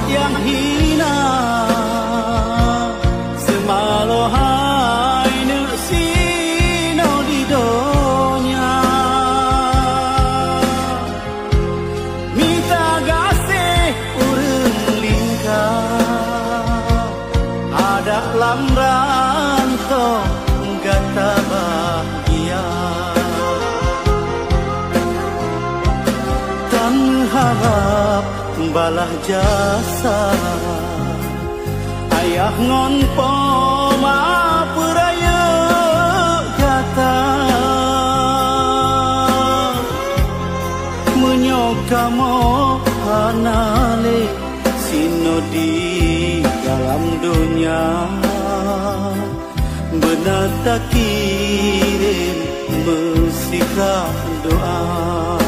yang hina semalohai nuk sino di donya minta gasih urang lingkar ada lamran to gata bahagia tan harap balah jasa ayah ngon po ma peraya kata menyokamo hanale sino di dalam dunia benar tak kirim bersikap doa.